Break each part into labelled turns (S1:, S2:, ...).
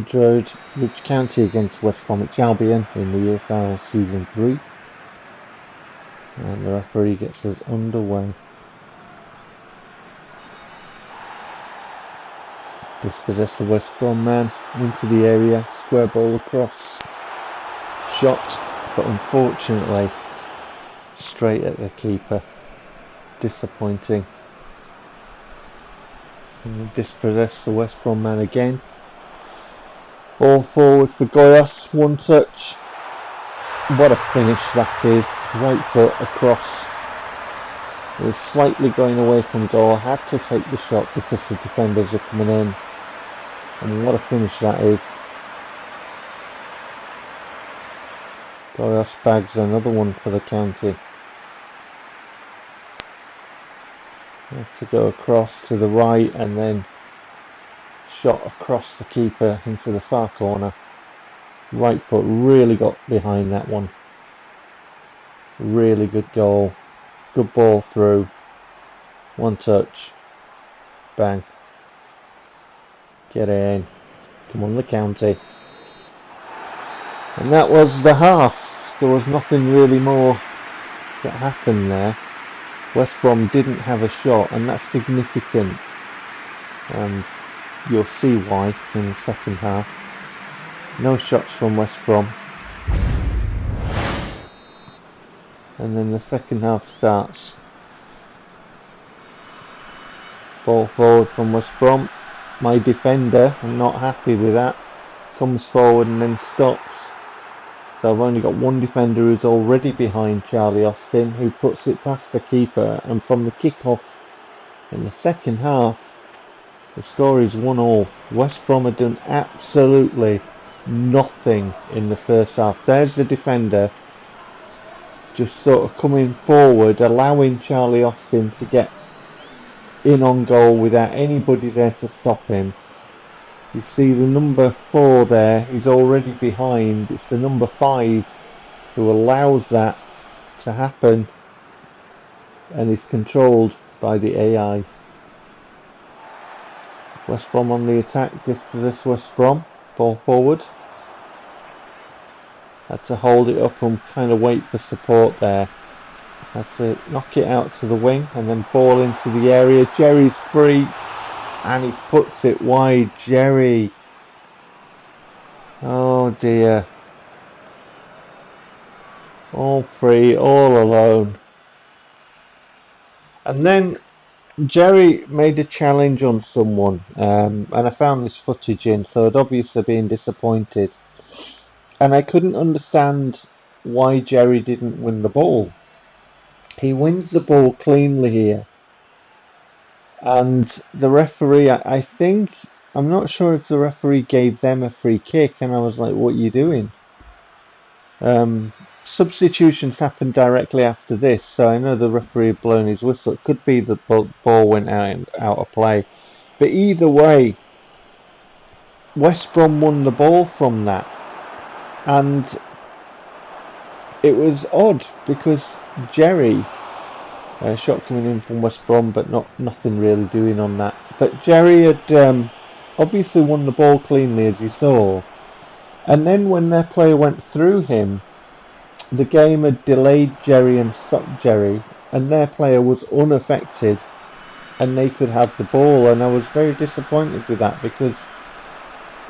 S1: Ridge County against West Bromwich Albion in the EFL Season 3. And the referee gets us underway. Dispossessed the West Brom man into the area, square ball across. Shot, but unfortunately straight at the keeper. Disappointing. And dispossessed the West Brom man again. Ball forward for Goyos, one touch. What a finish that is. Right foot across. It was slightly going away from goal. I had to take the shot because the defenders are coming in. And what a finish that is. Goyos bags another one for the county. Had to go across to the right and then shot across the keeper into the far corner. Right foot really got behind that one. Really good goal. Good ball through. One touch. Bang. Get in. Come on, the county. And that was the half. There was nothing really more that happened there. West Brom didn't have a shot, and that's significant. You'll see why in the second half. No shots from West Brom. And then the second half starts. Ball forward from West Brom. My defender, I'm not happy with that, comes forward and then stops. So I've only got one defender who's already behind Charlie Austin, who puts it past the keeper, and from the kick-off in the second half, the score is 1-1. West Brom had done absolutely nothing in the first half. There's the defender just sort of coming forward, allowing Charlie Austin to get in on goal without anybody there to stop him. You see the number 4 there, he's already behind. It's the number 5 who allows that to happen and is controlled by the AI. West Brom on the attack, this West Brom, ball forward. Had to hold it up and kind of wait for support there. Had to knock it out to the wing and then ball into the area. Jerry's free and he puts it wide. Jerry. Oh dear. All free, all alone. And then Jerry made a challenge on someone, and I found this footage in, so I'd obviously been disappointed. And I couldn't understand why Jerry didn't win the ball. He wins the ball cleanly here. And the referee, I think, I'm not sure if the referee gave them a free kick, and I was like, what are you doing? Substitutions happened directly after this, so I know the referee had blown his whistle. It could be the ball went out of play. But either way, West Brom won the ball from that. And it was odd because Jerry, shot coming in from West Brom, but nothing really doing on that. But Jerry had obviously won the ball cleanly, as you saw. And then when their player went through him, the game had delayed Jerry and stopped Jerry, and their player was unaffected, and they could have the ball. And I was very disappointed with that because,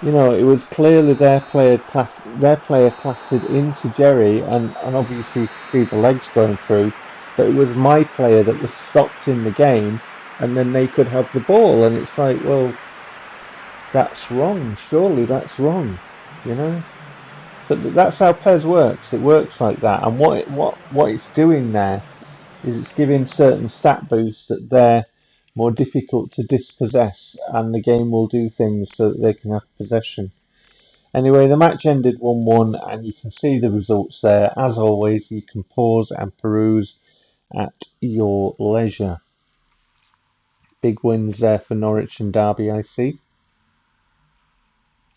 S1: you know, it was clearly their player clattered into Jerry, and obviously you could see the legs going through, but it was my player that was stopped in the game, and then they could have the ball. And it's like, well, that's wrong. Surely that's wrong, you know. But that's how PES works. It works like that. And what it's doing there is it's giving certain stat boosts that they're more difficult to dispossess, and the game will do things so that they can have possession. Anyway, the match ended 1-1, and you can see the results there. As always, you can pause and peruse at your leisure. Big wins there for Norwich and Derby, I see.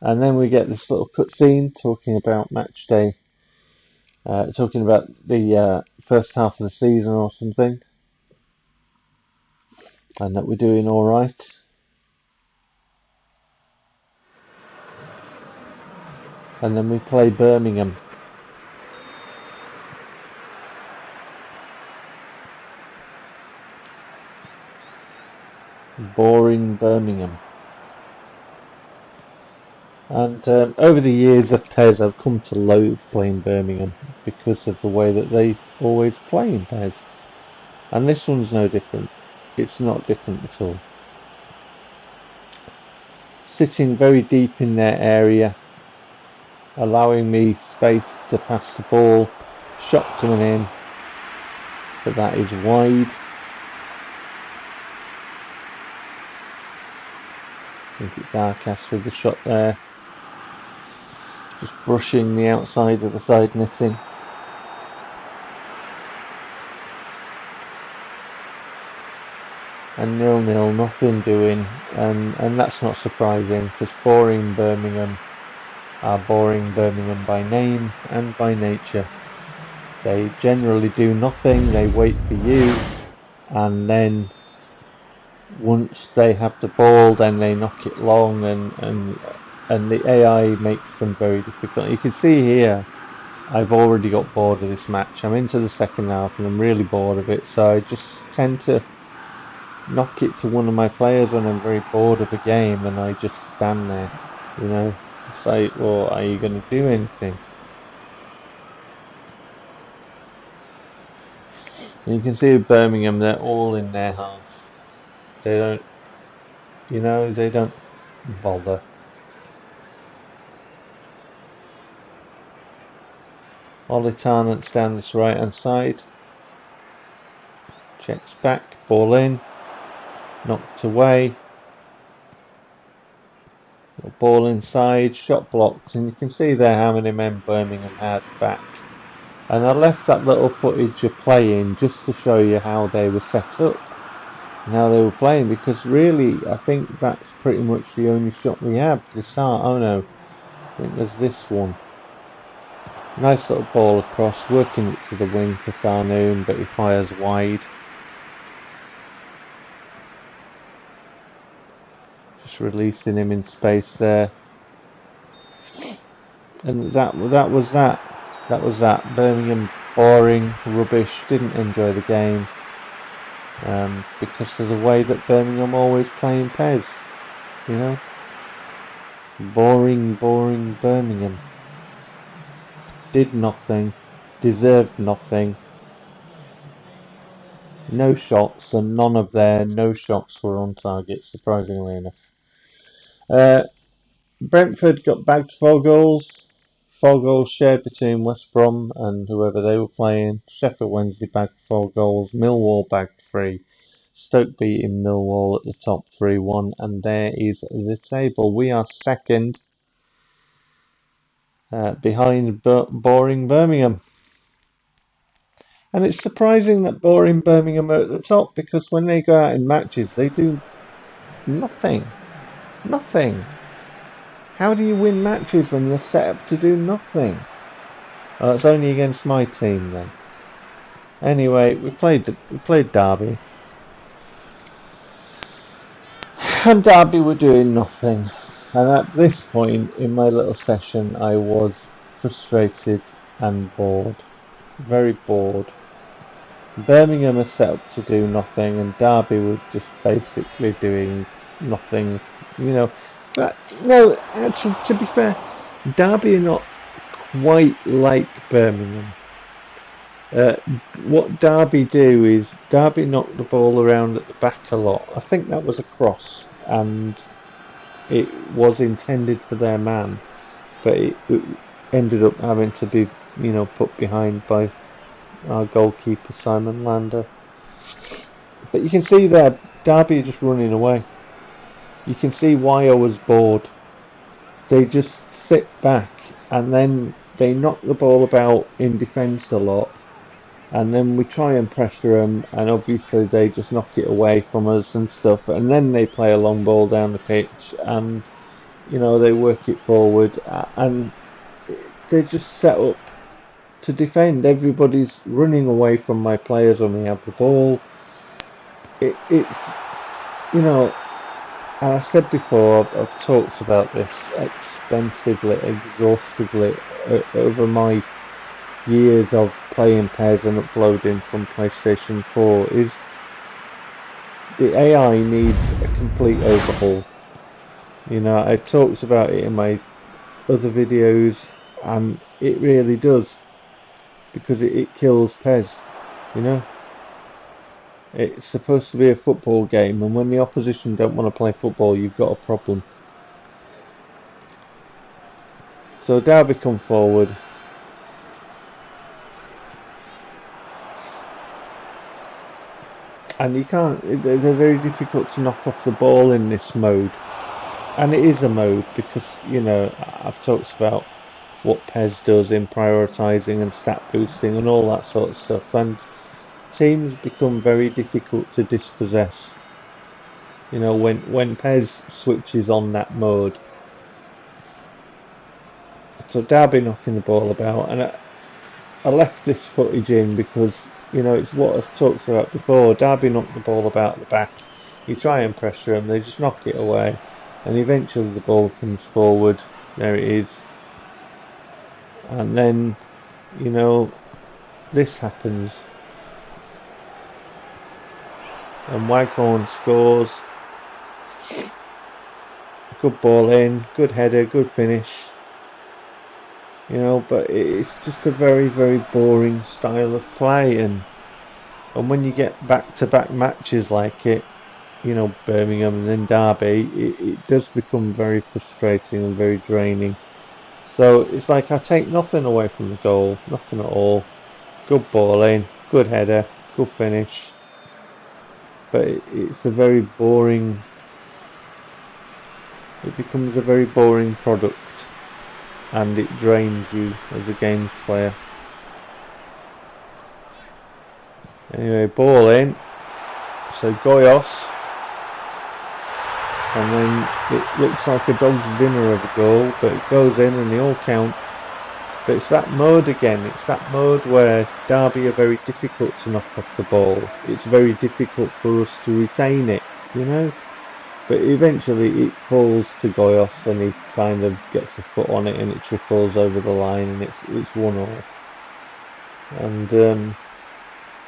S1: And then we get this little cutscene talking about match day, talking about the first half of the season or something, and that we're doing all right. and then we play Birmingham. Boring Birmingham. And over the years of PES, I've come to loathe playing Birmingham because of the way that they always play in PES. And this one's no different. It's not different at all. Sitting very deep in their area, allowing me space to pass the ball. Shot coming in, but that is wide. I think it's Arcas with the shot there. Just brushing the outside of the side netting. And 0-0, nothing doing, and that's not surprising because boring Birmingham are boring Birmingham by name and by nature. They generally do nothing, they wait for you, and then once they have the ball, then they knock it long, and the AI makes them very difficult. You can see here, I've already got bored of this match. I'm into the second half and I'm really bored of it, so I just tend to knock it to one of my players when I'm very bored of a game, and I just stand there, you know. It's like, well, are you going to do anything? And you can see with Birmingham, they're all in their half. They don't, you know, they don't bother. Ollie Tarnant's down this right hand side. Checks back, ball in. Knocked away. Ball inside, shot blocked, and you can see there how many men Birmingham had back. And I left that little footage of playing just to show you how they were set up and how they were playing, because really I think that's pretty much the only shot we have to start. Oh no, I think there's this one. Nice little ball across, working it to the wing to Sarnoon, but he fires wide. Just releasing him in space there. And that was that. Birmingham boring, rubbish, didn't enjoy the game. Because of the way that Birmingham always play in PES. You know? Boring Birmingham. Did nothing, deserved nothing. No shots, and none of their no shots were on target, surprisingly enough. Brentford got bagged 4 goals. 4 goals shared between West Brom and whoever they were playing. Sheffield Wednesday bagged 4 goals. Millwall bagged 3. Stoke beating Millwall at the top 3-1. And there is the table. We are second. Behind boring Birmingham. And it's surprising that boring Birmingham are at the top, because when they go out in matches they do nothing. Nothing. How do you win matches when you're set up to do nothing? Oh, it's only against my team then. Anyway, we played Derby. And Derby were doing nothing. And at this point in my little session, I was frustrated and bored. Very bored. Birmingham are set up to do nothing, and Derby were just basically doing nothing, you know. But no, actually, to be fair, Derby are not quite like Birmingham. What Derby do is Derby knock the ball around at the back a lot. I think that was a cross, and it was intended for their man, but it ended up having to be, you know, put behind by our goalkeeper Simon Lander. But you can see there, Derby are just running away. You can see why I was bored. They just sit back and then they knock the ball about in defence a lot, and then we try and pressure them, and obviously they just knock it away from us and stuff, and then they play a long ball down the pitch, and you know, they work it forward, and they just set up to defend. Everybody's running away from my players when we have the ball. It's, you know, And I said before, I've talked about this extensively, exhaustively over my years of playing PES and uploading from PlayStation 4, is the AI needs a complete overhaul. You know, I talked about it in my other videos, and it really does, because it kills PES, you know. It's supposed to be a football game, and when the opposition don't want to play football, you've got a problem. So Derby come forward. And you can't, they're very difficult to knock off the ball in this mode. And it is a mode because, you know, I've talked about what PES does in prioritising and stat boosting and all that sort of stuff. And teams become very difficult to dispossess. You know, when PES switches on that mode. So Derby knocking the ball about, and I left this footage in because, you know, it's what I've talked about before. Derby knocked the ball about the back. You try and pressure them, they just knock it away, and eventually the ball comes forward. There it is, and then, you know, this happens, and Waghorn scores. Good ball in, good header, good finish. You know, but it's just a very, very boring style of play, and when you get back-to-back matches like it, you know, Birmingham and then Derby, it does become very frustrating and very draining. So it's like I take nothing away from the goal, nothing at all. Good ball in, good header, good finish. But it's a very boring, it becomes a very boring product, and it drains you as a games player. Anyway, ball in. So Goyos, and then it looks like a dog's dinner of a goal, but it goes in and they all count. But it's that mode again, it's that mode where Derby are very difficult to knock off the ball. It's very difficult for us to retain it, you know. But eventually it falls to Goyos and he kind of gets a foot on it and it trickles over the line and it's 1-1.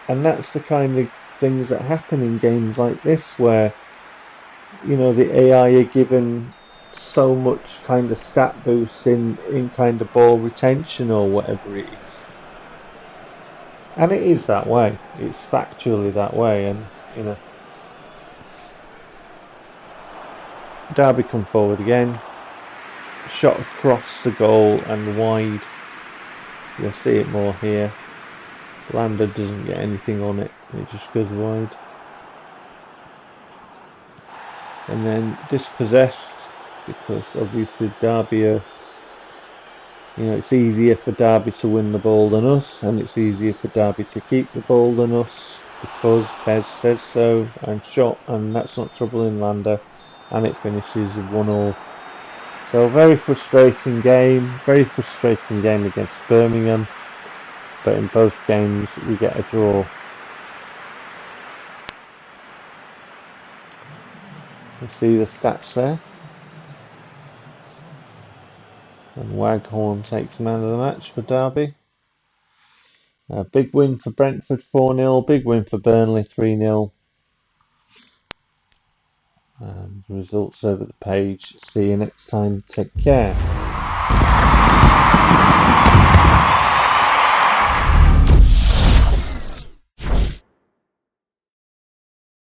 S1: And that's the kind of things that happen in games like this, where, you know, the AI are given so much kind of stat boost in kind of ball retention or whatever it is. And it is that way. It's factually that way, and, you know. Derby come forward again. Shot across the goal and wide. You'll see it more here. Lander doesn't get anything on it. It just goes wide. And then dispossessed, because obviously Derby are, you know, it's easier for Derby to win the ball than us, and it's easier for Derby to keep the ball than us, because PES says so, and shot, and that's not troubling Lander, and it finishes 1-1. So very frustrating game against Birmingham, but in both games we get a draw. Let's see the stats there. And Waghorn takes man of the match for Derby. A big win for Brentford 4-0, big win for Burnley 3-0. And results over the page. See you next time. Take care.